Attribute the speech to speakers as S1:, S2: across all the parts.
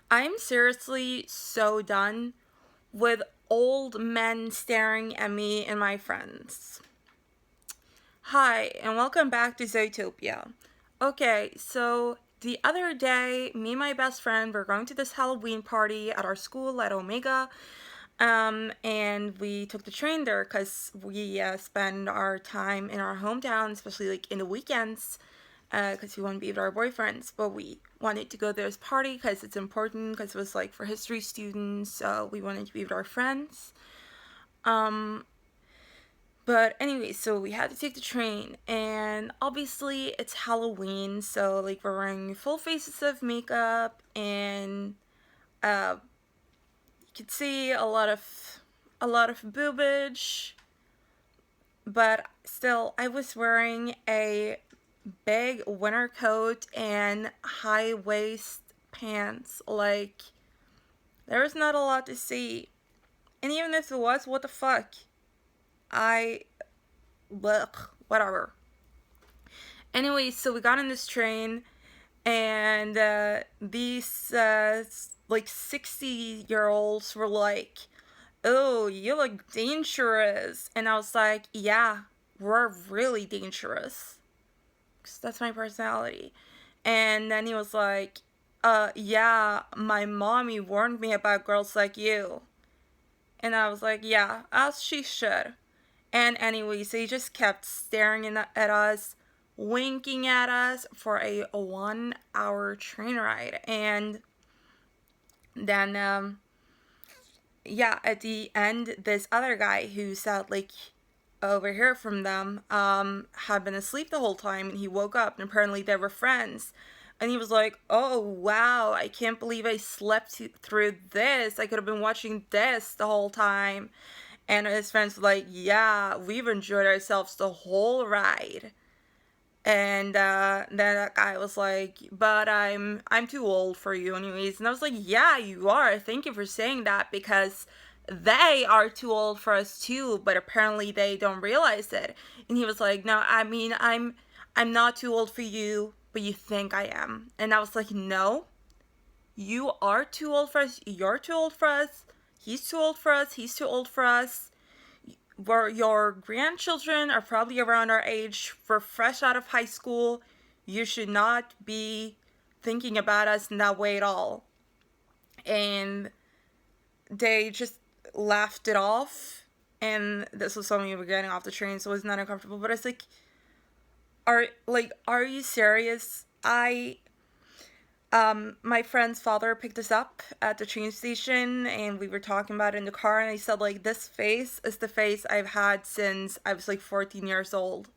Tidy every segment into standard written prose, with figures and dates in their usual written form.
S1: I'm seriously so done with old men staring at me and my friends. Hi, and welcome back to Zootopia. Okay, so the other day, me and my best friend were going to this Halloween party at our school at Omega, and we took the train there because we spend our time in our hometown, especially like in the weekends, because we want to be with our boyfriends. But we wanted to go to this party because it's important, because it was like for history students. So we wanted to be with our friends. Um, but anyway, so we had to take the train, and obviously it's Halloween, so like we're wearing full faces of makeup, and you could see a lot of boobage, but still, I was wearing a big winter coat and high waist pants. Like, there was not a lot to see. And even if it was, what the fuck? I. Blech, whatever. Anyway, so we got on this train, and these, like, 60-year-olds were like, "Oh, you look dangerous." And I was like, "Yeah, we're really dangerous." 'Cause that's my personality. And then he was like, yeah, my mommy warned me about girls like you." And I was like, "Yeah, as she should." And anyway, so he just kept staring at us, winking at us for a 1 hour train ride. And then, yeah, at the end, this other guy who sat like over here from them had been asleep the whole time, and he woke up, and apparently they were friends. And he was like, "Oh wow, I can't believe I slept through this. I could have been watching this the whole time." And his friends were like, "Yeah, we've enjoyed ourselves the whole ride." And then that guy was like, "But I'm too old for you anyways." And I was like, "Yeah, you are. Thank you for saying that, because they are too old for us too, but apparently they don't realize it." And he was like, "No, I mean, I'm not too old for you, but you think I am." And I was like, "No, you are too old for us. You're too old for us. He's too old for us. He's too old for us. Where your grandchildren are probably around our age. We're fresh out of high school. You should not be thinking about us in that way at all." And they just laughed it off. And this was when we were getting off the train, so it was not uncomfortable. But it's like, are you serious? My friend's father picked us up at the train station, and we were talking about it in the car, and he said, like, "This face is the face I've had since I was like 14 years old."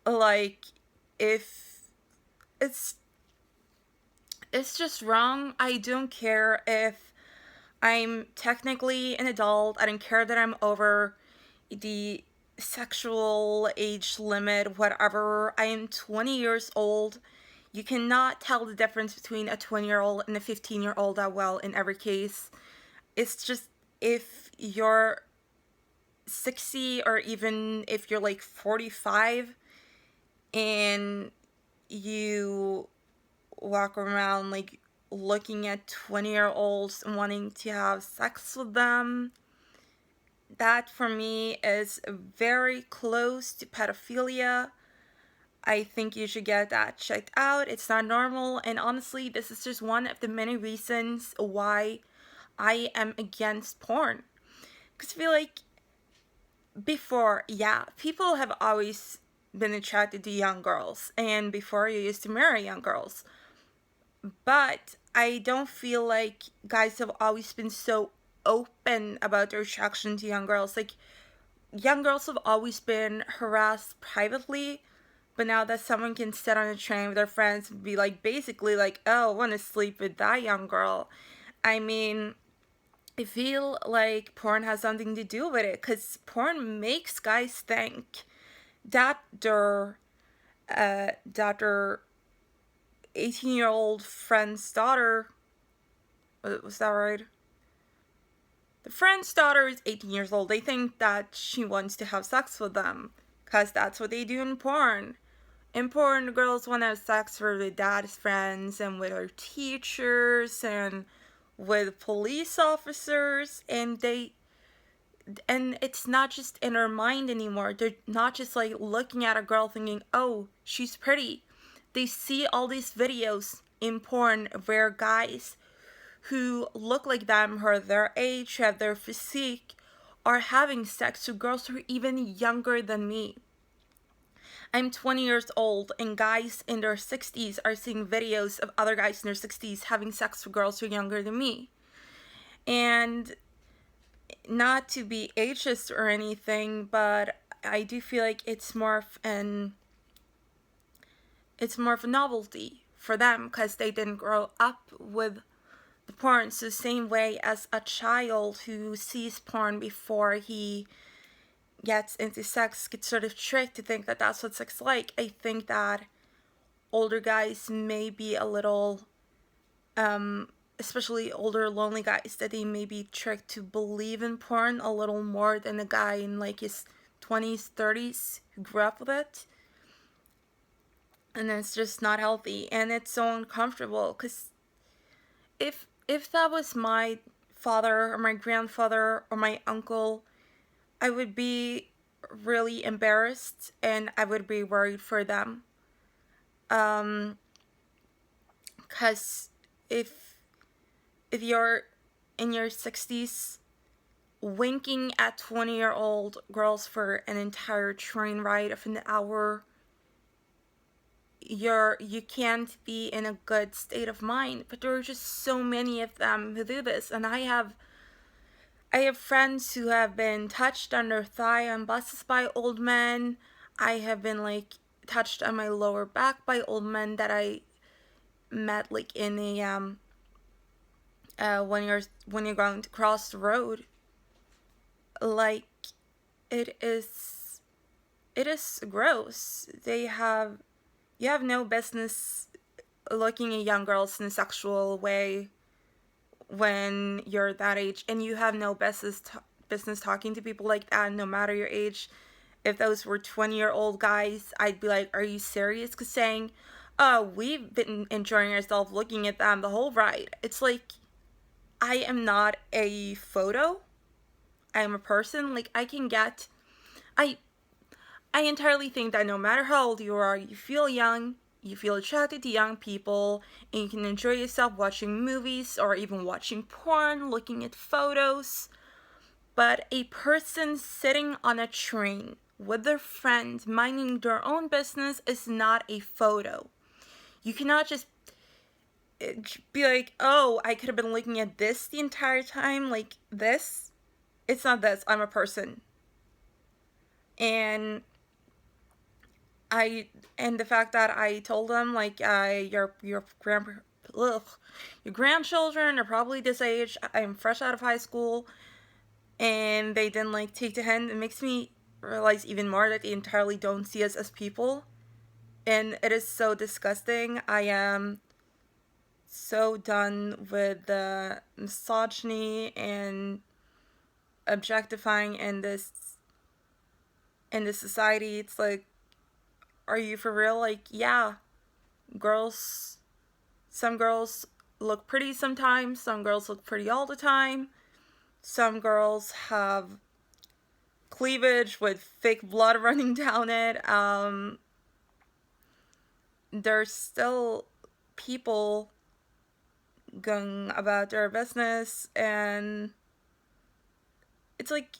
S1: Like, if it's it's just wrong. I don't care if I'm technically an adult. I don't care that I'm over the sexual age limit, whatever. I am 20 years old. You cannot tell the difference between a 20-year-old and a 15-year-old that well in every case. It's just, if you're 60, or even if you're like 45, and you walk around like looking at 20-year-olds and wanting to have sex with them, that for me is very close to pedophilia. I think you should get that checked out. It's not normal, and honestly, this is just one of the many reasons why I am against porn. Because I feel like before, yeah, people have always been attracted to young girls, and before you used to marry young girls. But I don't feel like guys have always been so open about their attraction to young girls. Like, young girls have always been harassed privately, but now that someone can sit on a train with their friends and be like, basically like, "Oh, I want to sleep with that young girl." I mean, I feel like porn has something to do with it, because porn makes guys think that their 18-year-old friend's daughter, was that right? The friend's daughter is 18 years old. They think that she wants to have sex with them, because that's what they do in porn. important girls want to have sex with their dad's friends and with their teachers and with police officers, and it's not just in their mind anymore. They're not just like looking at a girl thinking, oh, she's pretty. They see all these videos in porn where guys who look like them, who are their age, who have their physique, are having sex with girls who are even younger than me. I'm 20 years old, and guys in their 60s are seeing videos of other guys in their 60s having sex with girls who are younger than me. And not to be ageist or anything, but I do feel like it's more of a novelty for them because they didn't grow up with the porn. So same way as a child who sees porn before he gets into sex gets sort of tricked to think that that's what sex is like. I think that older guys may be a little, especially older lonely guys, that they may be tricked to believe in porn a little more than a guy in like his 20s, 30s who grew up with it. And it's just not healthy, and it's so uncomfortable because if that was my father or my grandfather or my uncle, I would be really embarrassed and I would be worried for them. Because if you're in your 60s winking at 20-year-old girls for an entire train ride of an hour, you can't be in a good state of mind. But there are just so many of them who do this, and I have friends who have been touched on their thigh on buses by old men. I have been like touched on my lower back by old men that I met like in a when you're going to cross the road. Like it is gross. You have no business looking at young girls in a sexual way when you're that age, and you have no business talking to people like that, no matter your age. If those were 20-year-old guys, I'd be like, are you serious? Because saying, oh, we've been enjoying ourselves looking at them the whole ride. It's like, I am not a photo. I am a person. Like, I entirely think that no matter how old you are, you feel young, you feel attracted to young people, and you can enjoy yourself watching movies or even watching porn, looking at photos. But a person sitting on a train with their friends minding their own business is not a photo. You cannot just be like, oh, I could have been looking at this the entire time, like this. It's not this. I'm a person. And the fact that I told them, like, your grandchildren are probably this age. I'm fresh out of high school, and they didn't like take the hint. It makes me realize even more that they entirely don't see us as people, and it is so disgusting. I am so done with the misogyny and objectifying in this society. It's like, are you for real? Like, yeah, some girls look pretty sometimes, some girls look pretty all the time, some girls have cleavage with fake blood running down it. There's still people going about their business, and it's like,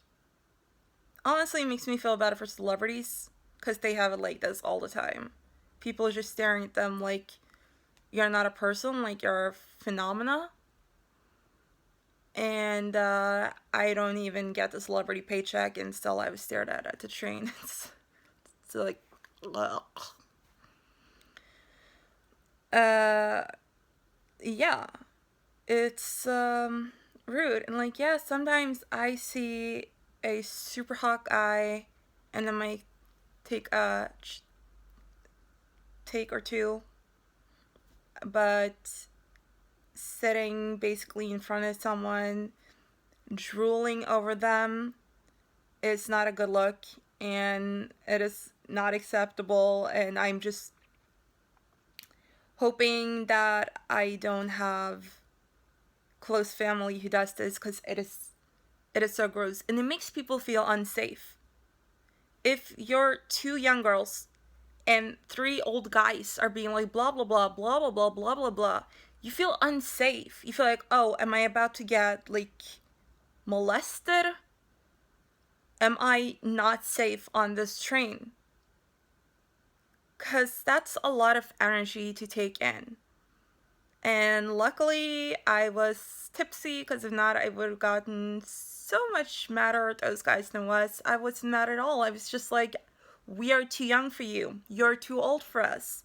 S1: honestly, it makes me feel bad for celebrities because they have it like this all the time. People are just staring at them like you're not a person, like you're a phenomena. And I don't even get the celebrity paycheck, and still I was stared at the train. It's like, ugh. Yeah, it's rude. And like, yeah, sometimes I see a super hot guy, and then might take a take or two, but sitting basically in front of someone, drooling over them, is not a good look, and it is not acceptable, and I'm just hoping that I don't have close family who does this, because it is so gross and it makes people feel unsafe. If you're two young girls and three old guys are being like blah blah blah blah blah blah blah blah blah, you feel unsafe. You feel like, oh, am I about to get like molested? Am I not safe on this train? Because that's a lot of energy to take in. And luckily, I was tipsy, because if not, I would have gotten so much madder at those guys than was. I wasn't mad at all. I was just like, we are too young for you. You're too old for us.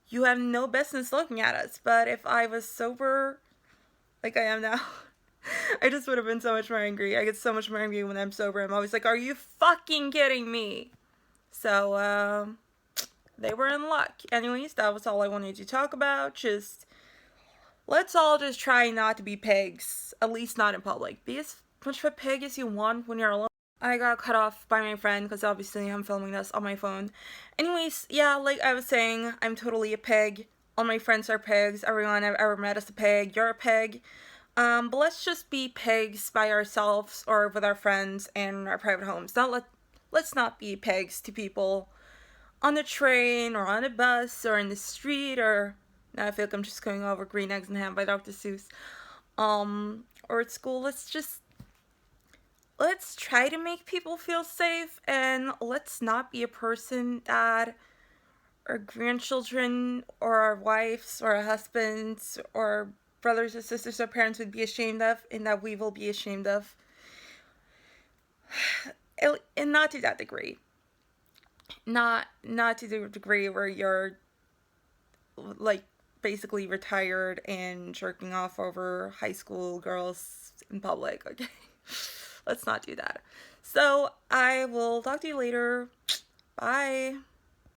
S1: You have no business looking at us. But if I was sober, like I am now, I just would have been so much more angry. I get so much more angry when I'm sober. I'm always like, are you fucking kidding me? So, they were in luck. Anyways, that was all I wanted to talk about. Just, let's all just try not to be pigs. At least not in public. Be as much of a pig as you want when you're alone. I got cut off by my friend because obviously I'm filming this on my phone. Anyways, yeah, like I was saying, I'm totally a pig. All my friends are pigs. Everyone I've ever met is a pig. You're a pig. But let's just be pigs by ourselves or with our friends in our private homes. Let's not be pigs to people on the train or on a bus or in the street, or now I feel like I'm just going over Green Eggs and Ham by Dr. Seuss. Or at school. Let's try to make people feel safe, and let's not be a person that our grandchildren or our wives or our husbands or brothers or sisters or parents would be ashamed of, and that we will be ashamed of. And not to that degree. Not to the degree where you're like basically retired and jerking off over high school girls in public, okay? Let's not do that. So I will talk to you later. Bye.